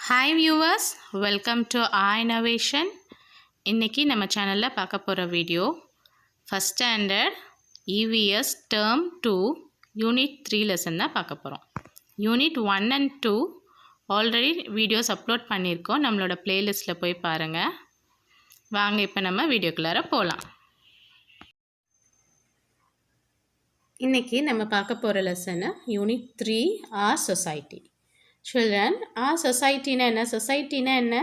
Hi viewers, welcome to innovation. இன்றைக்கி நம்ம சேனலில் பார்க்க போகிற video first standard EVS term 2 unit 3 lesson தான் பார்க்க போகிறோம். Unit 1 and 2 already videos upload பண்ணியிருக்கோம். நம்மளோட ப்ளேலிஸ்ட்டில் போய் பாருங்கள். வாங்க இப்போ நம்ம வீடியோக்குள்ளார போகலாம். இன்றைக்கி நம்ம பார்க்க போகிற lesson unit 3 our society. Children, சொசைட்டினா என்ன? சொசைட்டினா என்ன?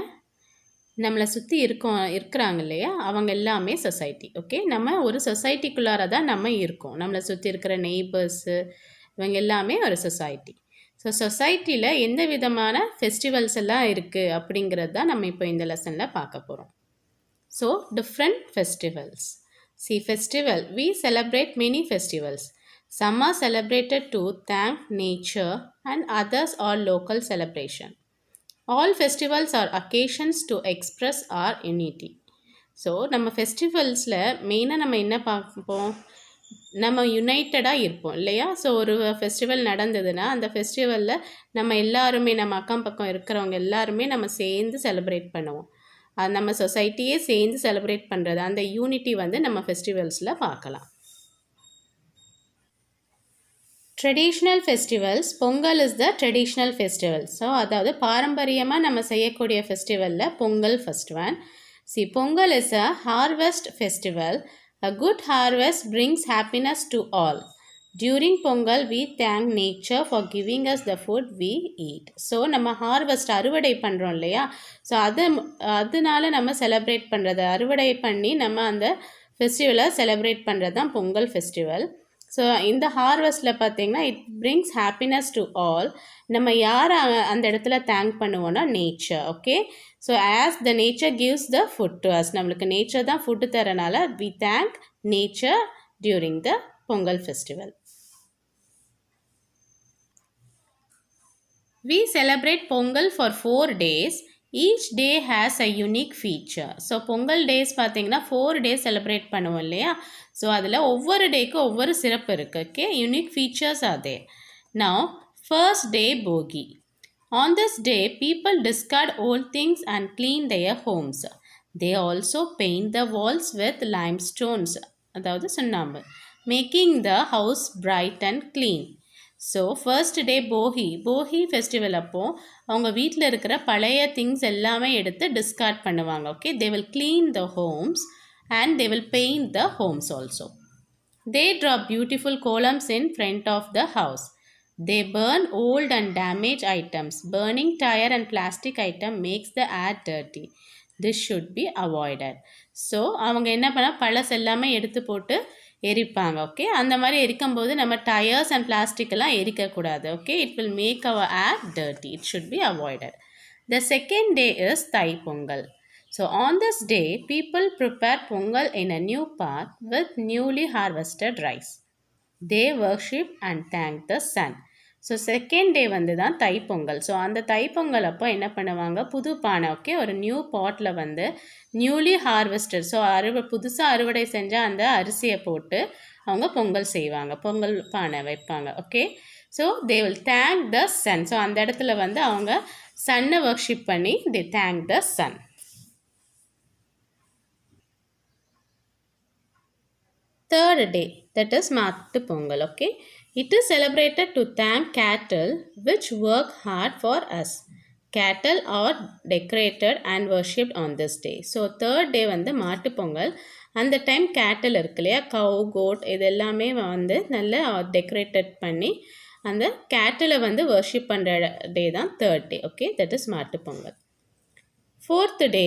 நம்மளை சுற்றி இருக்கிறாங்க இல்லையா, அவங்க எல்லாமே சொசைட்டி. ஓகே, நம்ம ஒரு சொசைட்டிக்குள்ளார தான் நம்ம இருக்கோம். நம்மளை சுற்றி இருக்கிற நெய்பர்ஸு இவங்க எல்லாமே ஒரு சொசைட்டி. ஸோ சொசைட்டியில் எந்த விதமான ஃபெஸ்டிவல்ஸ் எல்லாம் இருக்குது அப்படிங்கிறது தான் நம்ம இப்போ இந்த லெசனில் பார்க்க போகிறோம். So different festivals. Festival, we celebrate many festivals. Some are celebrated to thank nature and others are local celebration. All festivals are occasions to express our unity. So நம்ம ஃபெஸ்டிவல்ஸில் மெயினாக நம்ம என்ன பார்ப்போம்? நம்ம யுனைட்டடாக இருப்போம் இல்லையா? ஸோ ஒரு ஃபெஸ்டிவல் நடந்ததுன்னா அந்த ஃபெஸ்டிவலில் நம்ம எல்லாருமே, நம்ம அக்கம் பக்கம் இருக்கிறவங்க எல்லாருமே நம்ம சேர்ந்து செலிப்ரேட் பண்ணுவோம். அது நம்ம சொசைட்டியே சேர்ந்து செலிப்ரேட் பண்ணுறது, அந்த யூனிட்டி வந்து நம்ம ஃபெஸ்டிவல்ஸில் பார்க்கலாம். Traditional festivals. Pongal is the traditional festival. So அதாவது பாரம்பரியமாக நம்ம செய்யக்கூடிய ஃபெஸ்டிவலில் Pongal first one. Pongal is a harvest festival. A good harvest brings happiness to all. During Pongal we thank nature for giving us the food we eat. So நம்ம harvest அறுவடை பண்ணுறோம் இல்லையா, so அதனால நம்ம செலிப்ரேட் பண்ணுறது, அறுவடை பண்ணி நம்ம அந்த ஃபெஸ்டிவலை செலிப்ரேட் பண்ணுறது தான் பொங்கல் ஃபெஸ்டிவல். ஸோ இந்த ஹார்வெஸ்ட்டில் பார்த்திங்கன்னா it brings happiness to all. நம்ம யாரை அந்த இடத்துல தேங்க் பண்ணுவோன்னா nature. Okay, so as the nature gives the food to us, நம்மளுக்கு நேச்சர் தான் ஃபுட்டு தரனால we thank nature during the Pongal festival. We celebrate Pongal for 4 days. Each day has a unique feature. So Pongal days பார்த்தீங்கன்னா 4 days celebrate பண்ணுவோம் இல்லையா, so அதில் ஒவ்வொரு டேக்கும் ஒவ்வொரு சிறப்பு இருக்குது. Okay, unique features are there. Now, first day Bogi. On this day, people discard old things and clean their homes. They also paint the walls with limestones, அதாவது சுண்ணாம்பு, making the house bright and clean. So first day Bogi festival அப்போது அவங்க வீட்டில் இருக்கிற பழைய things எல்லாமே எடுத்து discard பண்ணுவாங்க. Okay, they will clean the homes and they will paint the homes also. They draw beautiful kolams in front of the house. They burn old and damage items. Burning tyre and plastic item makes the air dirty. This should be avoided. So அவங்க என்ன பண்ணால் பழசு எல்லாமே எடுத்து போட்டு எரிப்பாங்க. Okay, அந்த மாதிரி எரிக்கும்போது நம்ம டயர்ஸ் அண்ட் பிளாஸ்டிக் எல்லாம் எரிக்கக்கூடாது. Okay, it will make our air dirty. It should be avoided. The second day is Thai Pongal. So on this day people prepare Pongal in a new pot with newly harvested rice. They worship and thank the sun. So second day வந்து தான் Thai Pongal. So அந்த தைப்பொங்கல் அப்போ என்ன பண்ணுவாங்க, புது பானை, okay, ஒரு new பாட்டில் வந்து நியூலி ஹார்வெஸ்டட், ஸோ புதுசாக அறுவடை செஞ்சால் அந்த அரிசியை போட்டு அவங்க பொங்கல் செய்வாங்க, பொங்கல் பானை வைப்பாங்க. Okay, so they will thank the sun. So அந்த இடத்துல வந்து அவங்க சன்னை வர்ஷிப் பண்ணி they thank the sun. Third day, that is Mattu Pongal. Okay, it is celebrated to thank cattle which work hard for us. Cattle are decorated and worshipped on this day. So third day வந்து மாட்டு பொங்கல். அந்த time கேட்டில் இருக்கு இல்லையா, கவு, code, இது எல்லாமே வந்து நல்லா டெக்கரேட்டட் பண்ணி அந்த கேட்டிலை வந்து வர்ஷிப் பண்ணுற டே தான் third day. Okay, that is மாட்டு பொங்கல். ஃபோர்த் டே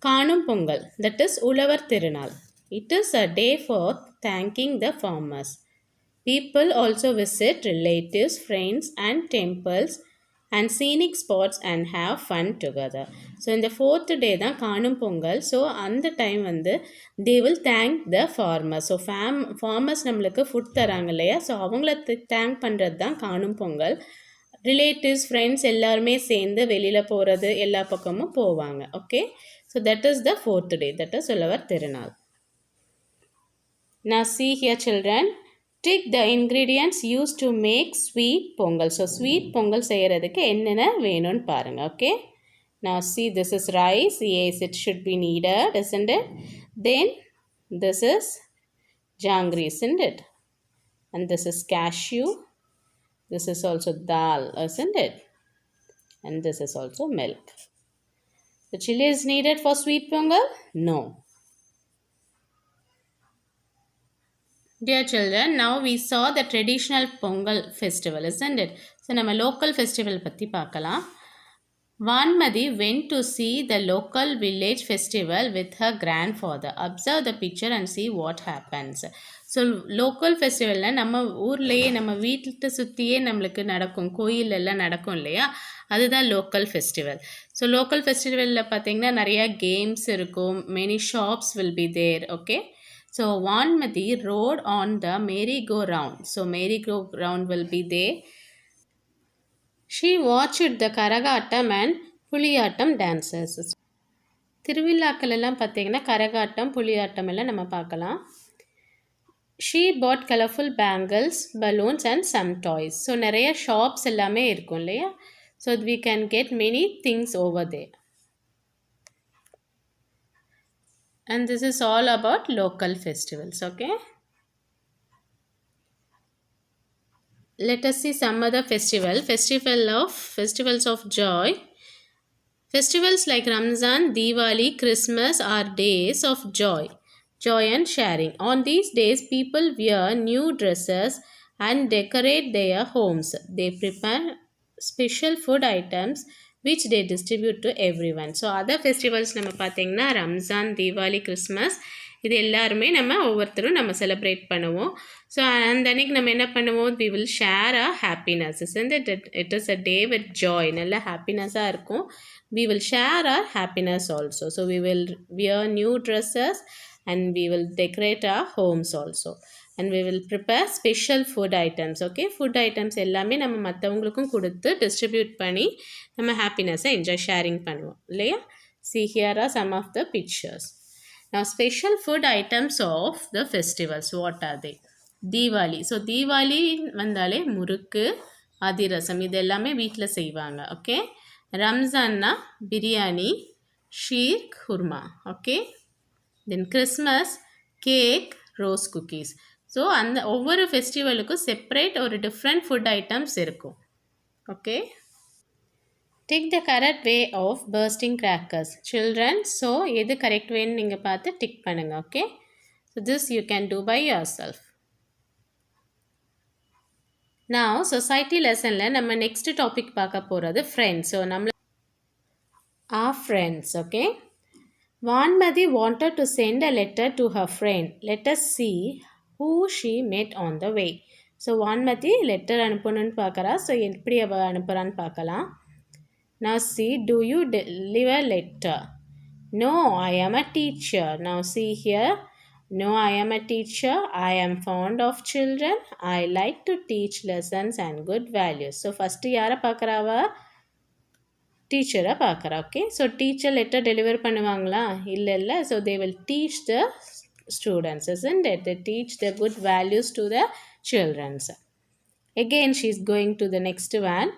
காணும் பொங்கல், தட் இஸ் உழவர் திருநாள். It is a day for thanking the farmers. People also visit relatives, friends and temples and scenic spots and have fun together. So in the fourth day தான் காணும் Pongal. So அந்த time வந்து they will thank the farmers. So farmers நம்மளுக்கு food தராங்க இல்லையா, so அவங்கள thank பண்ணுறது தான் காணும் பொங்கல். ரிலேட்டிவ்ஸ், ஃப்ரெண்ட்ஸ் எல்லாருமே சேர்ந்து வெளியில் போகிறது, எல்லா பக்கமும் போவாங்க. Okay, so that is the fourth day, that is உழவர் திருநாள். Now see here children, tick the ingredients used to make sweet pongal. So sweet pongal செய்யறதுக்கு என்னென்ன வேணும்னு பாருங்க. Okay, Now see, this is rice. Yes, it should be needed, isn't it? Then this is jangri, isn't it? And this is cashew. This is also dal, isn't it? And this is also milk. The chili is needed for sweet pongal? No. Dear children, now we saw the traditional Pongal festival, isn't it? So, நம்ம local festival பற்றி பார்க்கலாம். Vanmadi went to see the local village festival with her grandfather. Observe the picture and see what happens. So local ஃபெஸ்டிவலில் நம்ம ஊர்லேயே நம்ம வீட்டை சுற்றியே நம்மளுக்கு நடக்கும், கோயிலெல்லாம் நடக்கும் இல்லையா, அதுதான் லோக்கல் ஃபெஸ்டிவல். ஸோ லோக்கல் ஃபெஸ்டிவலில் பார்த்திங்கன்னா நிறையா கேம்ஸ் இருக்கும், many shops will be there. Okay, so Vanmati rode on the merry-go-round. So merry-go-round will be there. She watched the Karagattam and Puliyattam dances. திருவிழாக்கள் எல்லாம் பார்த்தீங்கன்னா கரகாட்டம் புலியாட்டம் எல்லாம் நம்ம பார்க்கலாம். She bought colorful bangles, balloons and some toys. So நிறைய shops எல்லாமே இருக்கும் இல்லையா, so we can get many things over there. And this is all about local festivals. Okay, let us see some other festivals of joy. Festivals like Ramzan, Diwali, Christmas are days of joy and sharing. On these days, people wear new dresses and decorate their homes. They prepare special food items which they distribute to everyone. So other festivals நம்ம பார்த்தீங்கன்னா Ramzan, Deepavali, Christmas, இது எல்லாருமே நம்ம ஒவ்வொருத்தரும் நம்ம celebrate பண்ணுவோம். So அந்த அன்னைக்கு நம்ம என்ன பண்ணுவோம், we will share our happiness, isn't it? It is a day with joy. நல்ல ஹாப்பினஸாக இருக்கும். We will share our happiness also. So we will wear new dresses and we will decorate our homes also. And we will prepare special food items. Okay, food items எல்லாமே நம்ம மற்றவங்களுக்கும் கொடுத்து distribute பண்ணி நம்ம ஹாப்பினஸை enjoy sharing பண்ணுவோம் இல்லையா. See, here are some of the pictures. Now special food items of the festivals, what are they? Diwali. So Diwali வந்தாலே முறுக்கு, அதிரசம், இது எல்லாமே வீட்டில் செய்வாங்க. ஓகே, ரம்ஜான்னா biryani, sheer, kurma. Okay, then Christmas cake, rose cookies. So அந்த ஒவ்வொரு ஃபெஸ்டிவலுக்கும் செப்பரேட் ஒரு டிஃப்ரெண்ட் ஃபுட் ஐட்டம்ஸ் இருக்கும். Okay, tick the correct way of bursting crackers children. So எது கரெக்ட் வேன்னு நீங்கள் பார்த்து டிக் பண்ணுங்கள். Okay, so this you can do by yourself. நான் சொசைட்டி லெசனில் நம்ம நெக்ஸ்ட் டாபிக் பார்க்க போகிறது friends. So our friends. Okay, Vanmati wanted to send a letter to her friend. Let us see who she met on the way. So Vanmati letter அனுப்பணும்னு பார்க்குறா. So எப்படி அவ அனுப்புகிறான்னு பார்க்கலாம். Now see, do you deliver letter? No, I am a teacher. Now see here. No, I am a teacher. I am fond of children. I like to teach lessons and good values. So first யாரை பார்க்குறாவா, டீச்சரை பார்க்குறா. Okay, so teacher letter deliver பண்ணுவாங்களா, இல்லை. So they will teach the students, isn't it? They teach the good values to the childrens. Again she is going to the next one.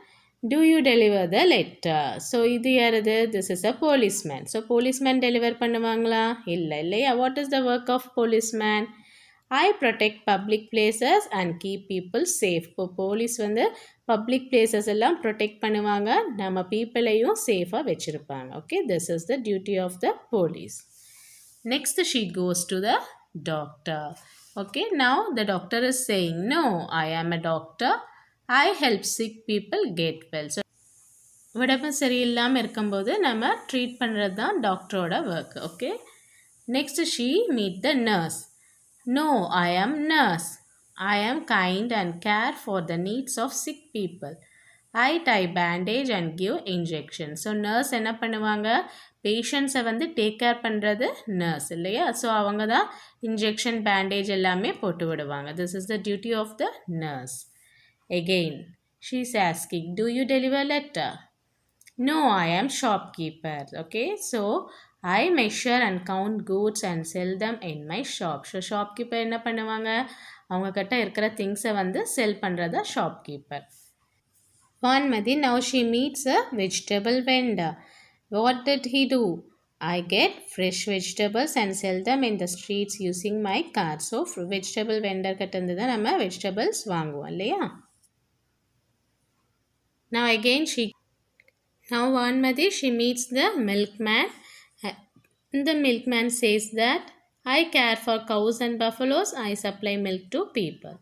Do you deliver the letter? So இது யாரது, this is a policeman. So policeman deliver பண்ணுவாங்களா, இல்லையா. What is the work of policeman? I protect public places and keep people safe. இப்போ police வந்து public places எல்லாம் protect பண்ணுவாங்க, நம்ம பீப்புளையும் சேஃபாக வச்சுருப்பாங்க. Okay, this is the duty of the police. Next she goes to the doctor. Okay, now the doctor is saying, no, I am a doctor. I help sick people get well. So உடம்பு சரியில்லாமல் இருக்கும்போது நம்ம treat பண்ணுறது தான் டாக்டரோட work. Okay, next she meet the nurse. No, I am nurse. I am kind and care for the needs of sick people. I tie bandage and give injection. So nurse என்ன பண்ணுவாங்க, பேஷண்ட்ஸை வந்து take care பண்ணுறது nurse இல்லையா. So அவங்க தான் injection bandage எல்லாமே போட்டு விடுவாங்க. This is the duty of the nurse. Again she is asking, do you deliver letter? No, I am shopkeeper. Okay, so I measure and count goods and sell them in my shop. So shopkeeper என்ன பண்ணுவாங்க, அவங்கக்கிட்ட இருக்கிற திங்ஸை வந்து செல் பண்ணுறதா shopkeeper. Vanmati, now she meets a vegetable vendor. What did he do? I get fresh vegetables and sell them in the streets using my cart. So vegetable vendor கிட்ட இருந்து தான் நம்ம vegetables வாங்குவோம் இல்லையா? Now again now Vanmati she meets the milkman. The milkman says that I care for cows and buffaloes. I supply milk to people.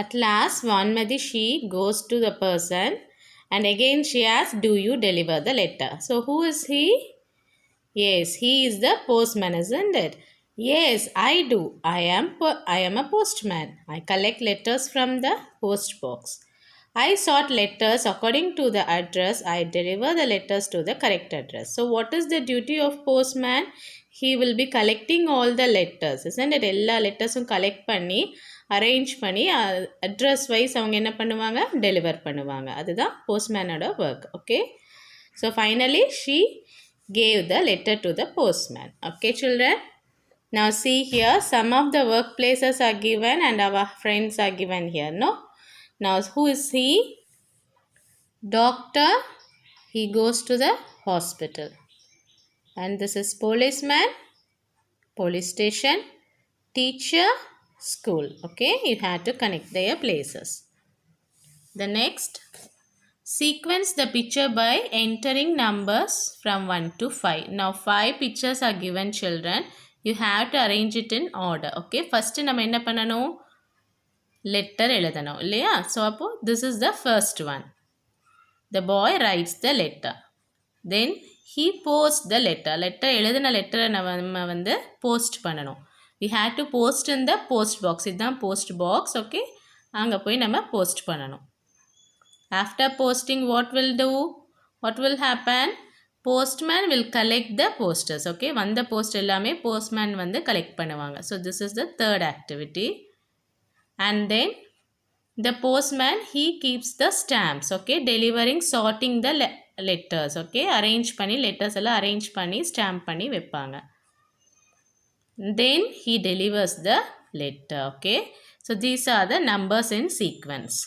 At last, Vanmati she goes to the person and again she asks, do you deliver the letter? So who is he? Yes, he is the postman, isn't it? Yes, I do. I am a postman. I collect letters from the post box. I sort letters according to the address. I deliver the letters to the correct address. So what is the duty of postman? He will be collecting all the letters, isn't it? எல்லா லெட்டர்ஸும் collect பண்ணி arrange பண்ணி address wise அவங்க என்ன பண்ணுவாங்க, deliver பண்ணுவாங்க. அதுதான் போஸ்ட்மேனோட work. Okay, so finally she gave the letter to the postman. Okay children, now see here some of the workplaces are given and our friends are given here. No, now who is he? Doctor, he goes to the hospital. And this is policeman, police station. Teacher, school. Okay, you have to connect their places. The next, sequence the picture by entering numbers from 1 to 5. Now 5 pictures are given children. You have to arrange it in order. Okay, first நம்ம என்ன பண்ணணும், letter எழுதணும் இல்லையா? So அப்போ this is the first one. The boy writes the letter. Then he posts the letter. Letter எழுதின லெட்டரை நம்ம வந்து போஸ்ட் பண்ணணும். We had to post in the post box. இதுதான் post box. Okay, அங்கே போய் நம்ம போஸ்ட் பண்ணணும். After posting, what will do? What will happen? Postman will collect the posters. Okay, வந்த post எல்லாமே postman வந்து collect பண்ணுவாங்க. So this is the third activity. And then the postman he keeps the stamps. Okay, delivering, sorting the letters. Okay, arrange பண்ணி letters எல்லாம் arrange பண்ணி stamp பண்ணி வைப்பாங்க. Then he delivers the letter. Okay, so these are the numbers in sequence.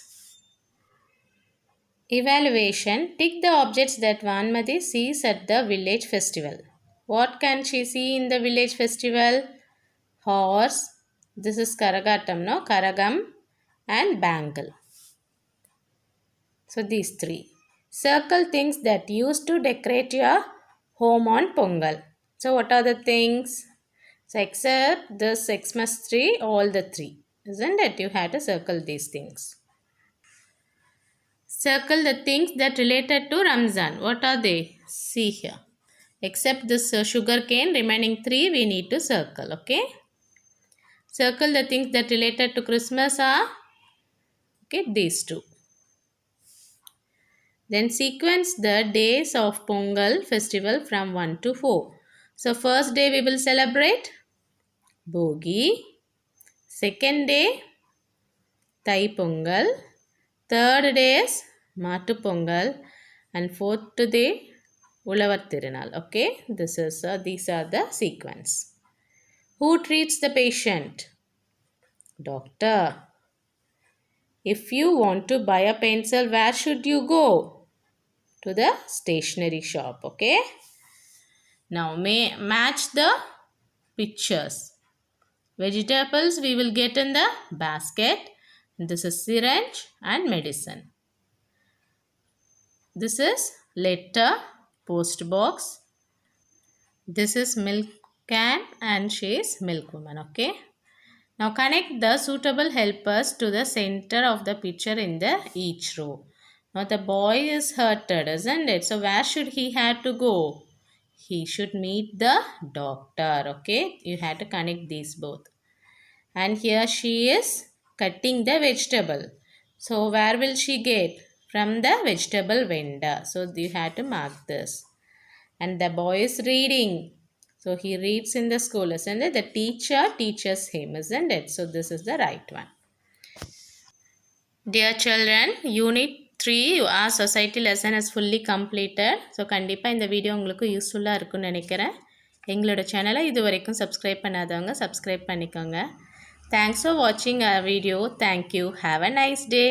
Evaluation. Tick the objects that Vanmati sees at the village festival. What can she see in the village festival? Horse. This is Karagatam, no? Karagam and bangle. So these three. Circle things that used to decorate your home on Pongal. So what are the things? So except this Xmas tree, all the three. Isn't it? You had to circle these things. Circle the things that related to Ramzan. What are they? See here. Except this sugar cane, remaining 3 we need to circle. Okay. Circle the things that related to Christmas are, okay, these 2. Then sequence the days of Pongal festival from 1 to 4. So first day we will celebrate Bogi. Second day Thai Pongal. Third day is Matu Pongal. And fourth day Ulavar Tirunal. Okay, these are the sequence. Who treats the patient? Doctor. If you want to buy a pencil, where should you go? To the stationery shop. Okay. Now match the pictures. Vegetables we will get in the basket. This is syringe and medicine. This is letter, post box. This is milk can and she is milkwoman. Okay. Now connect the suitable helpers to the center of the picture in the each row. Now the boy is hurted, isn't it? So where should he have to go? He should meet the doctor. Okay. You have to connect these both. And here she is cutting the vegetable. So where will she get? From the vegetable vendor. So you have to mark this. And the boy is reading. So he reads in the school, isn't it? The teacher teaches him, isn't it? So this is the right one. Dear children, Unit 3 our society lesson is fully completed. So கண்டிப்பாக இந்த video உங்களுக்கு யூஸ்ஃபுல்லாக இருக்குன்னு நினைக்கிறேன். எங்களோட சேனலை இது வரைக்கும் சப்ஸ்கிரைப் பண்ணாதவங்க சப்ஸ்கிரைப் பண்ணிக்கோங்க. Thanks for watching our video. Thank you. Have a nice day.